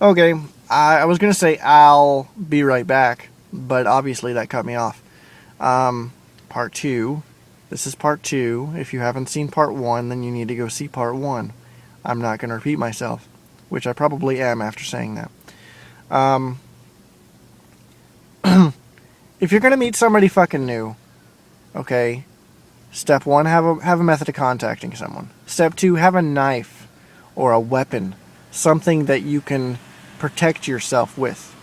Okay, I was gonna say I'll be right back, but obviously that cut me off. Part two. This is part two. If you haven't seen part one, then you need to go see part one. I'm not gonna repeat myself, which I probably am after saying that. Um, if you're gonna meet somebody fucking new, okay. Step one, have a method of contacting someone. Step two, have a knife or a weapon, something that you can protect yourself with.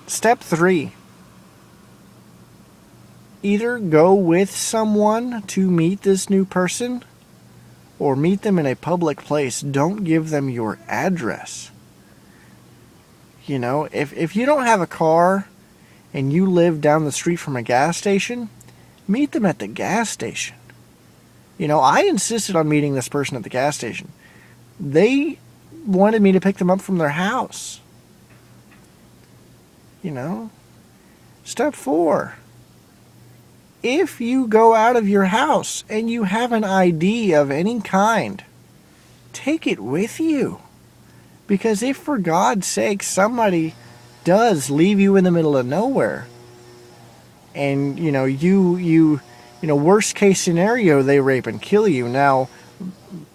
Step three, either go with someone to meet this new person or meet them in a public place. Don't give them your address. You know, if you don't have a car and you live down the street from a gas station, meet them at the gas station. You know, I insisted on meeting this person at the gas station. They wanted me to pick them up from their house. You know? Step four, if you go out of your house and you have an ID of any kind, take it with you. Because if for God's sake somebody does leave you in the middle of nowhere, and you know, worst case scenario, they rape and kill you. Now,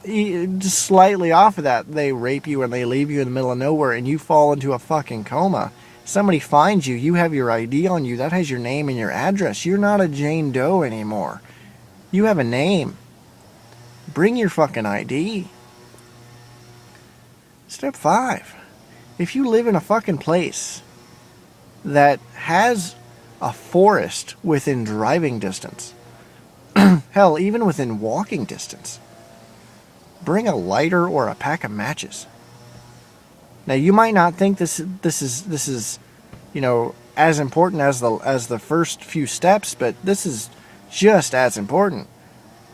just slightly off of that, they rape you and they leave you in the middle of nowhere and you fall into a fucking coma. Somebody finds you, you have your ID on you, that has your name and your address. You're not a Jane Doe anymore. You have a name. Bring your fucking ID. Step 5. If you live in a fucking place that has a forest within driving distance, hell, even within walking distance, bring a lighter or a pack of matches. Now, you might not think this is you know, as important as the first few steps, but this is just as important,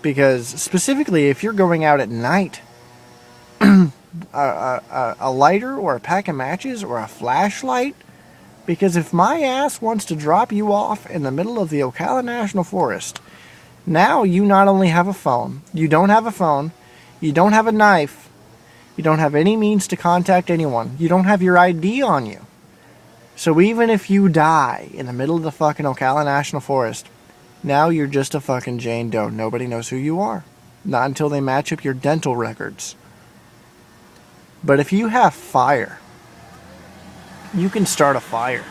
because specifically if you're going out at night, a lighter or a pack of matches or a flashlight, because if my ass wants to drop you off in the middle of the Ocala National Forest, now you not only have a phone, you don't have a phone, you don't have a knife, you don't have any means to contact anyone, you don't have your ID on you. So even if you die in the middle of the fucking Ocala National Forest, now you're just a fucking Jane Doe. Nobody knows who you are. Not until they match up your dental records. But if you have fire, you can start a fire.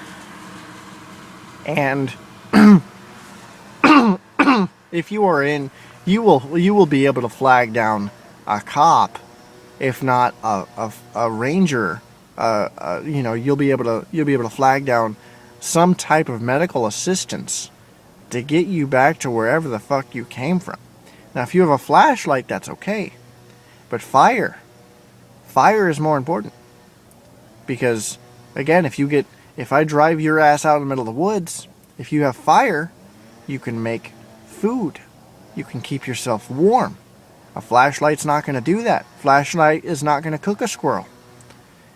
And if you are in, you will be able to flag down a cop, if not a ranger. You know, you'll be able to flag down some type of medical assistance to get you back to wherever the fuck you came from. Now, if you have a flashlight, that's okay, but fire is more important, because again, if I drive your ass out in the middle of the woods, if you have fire, you can make food, you can keep yourself warm. A flashlight's not going to do that. Flashlight is not going to cook a squirrel.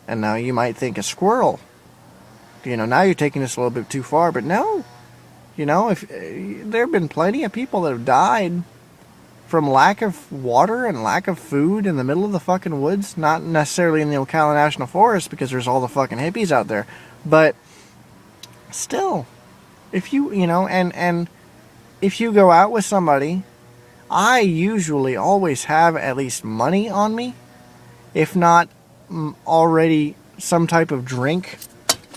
And now you might think a squirrel, you know, now you're taking this a little bit too far, but no. You know, if there have been plenty of people that have died from lack of water and lack of food in the middle of the fucking woods, not necessarily in the Ocala National Forest because there's all the fucking hippies out there, but still, if you know, and if you go out with somebody, I usually always have at least money on me, if not already some type of drink,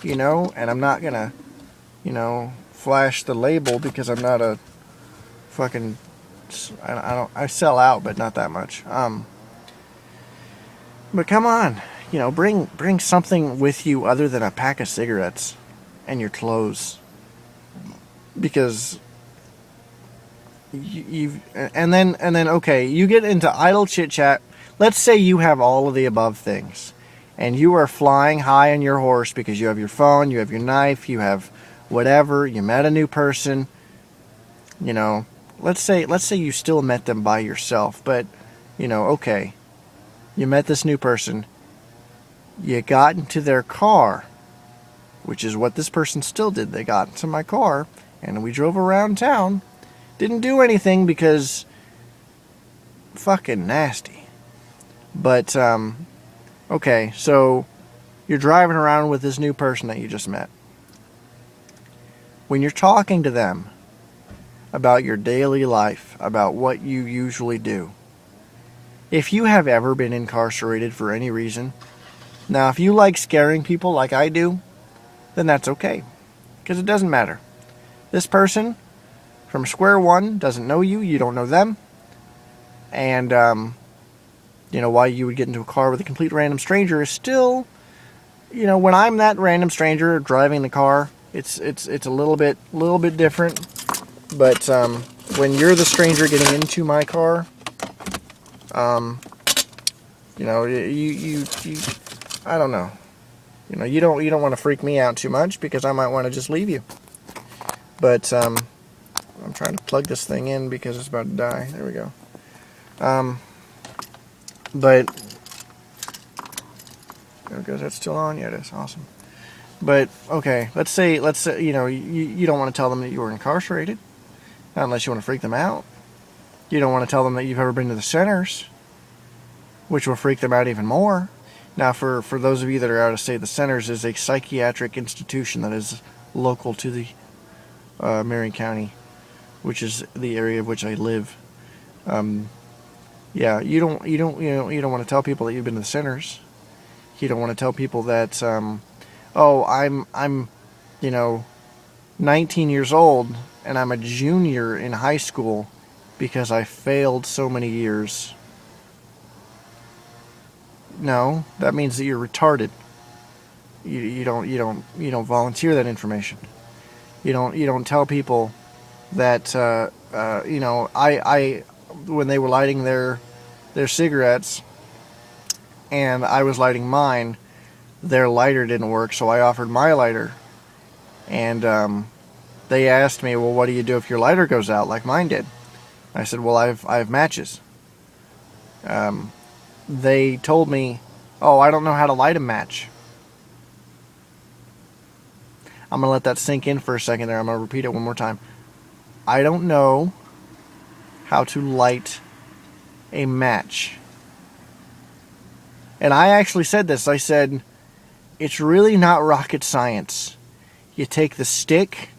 you know, and I'm not gonna, you know, flash the label because I'm not a fucking, I sell out, but not that much. But come on, you know, bring something with you other than a pack of cigarettes and your clothes, because and then okay, you get into idle chit chat. Let's say you have all of the above things, and you are flying high on your horse because you have your phone, you have your knife, you have whatever, you met a new person, you know, let's say you still met them by yourself, but, you know, okay, you met this new person, you got into their car, which is what this person still did. They got into my car, and we drove around town, didn't do anything because fucking nasty. But, Okay, so you're driving around with this new person that you just met. When you're talking to them about your daily life, about what you usually do, if you have ever been incarcerated for any reason, now if you like scaring people like I do, then that's okay, because it doesn't matter. This person, from square one, doesn't know you, you don't know them, and why you would get into a car with a complete random stranger is still, when I'm that random stranger driving the car, it's a little bit different. But when you're the stranger getting into my car, you I don't know. You don't want to freak me out too much, because I might want to just leave you. But I'm trying to plug this thing in because it's about to die. There we go. But because that's still on. Yeah, it is. Awesome. But okay, let's say you don't want to tell them that you were incarcerated, not unless you want to freak them out. You don't want to tell them that you've ever been to the centers, which will freak them out even more. Now, for those of you that are out of state, the centers is a psychiatric institution that is local to the Marion County, which is the area of which I live. Yeah, you don't want to tell people that you've been to the centers. You don't want to tell people that, I'm 19 years old and I'm a junior in high school because I failed so many years. No, that means that you're retarded. You don't volunteer that information. You don't tell people that I when they were lighting their cigarettes and I was lighting mine, their lighter didn't work, so I offered my lighter, and they asked me, well, what do you do if your lighter goes out like mine did? I said, well, I have matches. They told me, oh, I don't know how to light a match. I'm going to let that sink in for a second there. I'm going to repeat it one more time. I don't know how to light a match. And I actually said this. I said, it's really not rocket science. You take the stick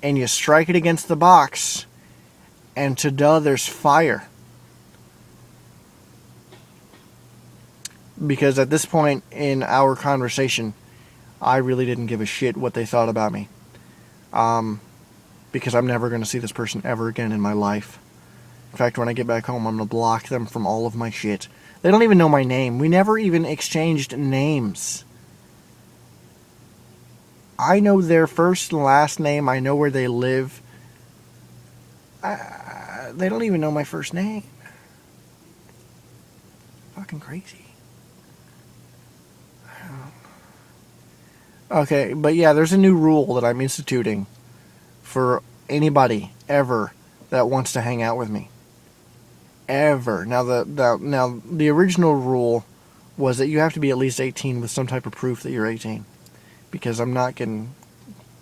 and you strike it against the box, and ta-da, there's fire. Because at this point in our conversation, I really didn't give a shit what they thought about me. Because I'm never going to see this person ever again in my life. In fact, when I get back home, I'm going to block them from all of my shit. They don't even know my name. We never even exchanged names. I know their first and last name. I know where they live. They don't even know my first name. Fucking crazy. Okay, but yeah, there's a new rule that I'm instituting for anybody ever that wants to hang out with me. Ever. Now the original rule was that you have to be at least 18 with some type of proof that you're 18, because I'm not getting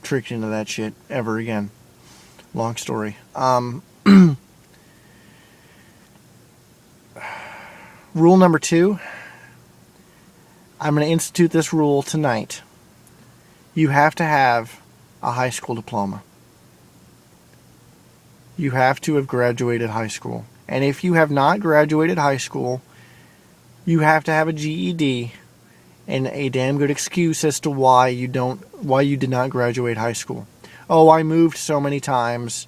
tricked into that shit ever again. Long story. Rule number 2. I'm going to institute this rule tonight. You have to have a high school diploma. You have to have graduated high school. And if you have not graduated high school, you have to have a GED and a damn good excuse as to why you did not graduate high school. Oh, I moved so many times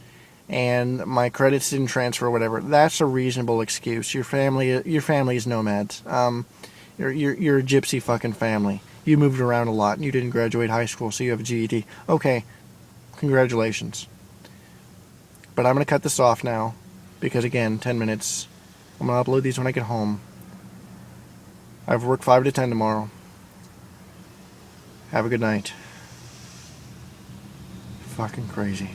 and my credits didn't transfer or whatever. That's a reasonable excuse. Your family is nomads. You're a gypsy fucking family. You moved around a lot and you didn't graduate high school, so you have a GED. Okay, congratulations. But I'm going to cut this off now because, again, 10 minutes. I'm going to upload these when I get home. I've worked 5 to 10 tomorrow. Have a good night. Fucking crazy.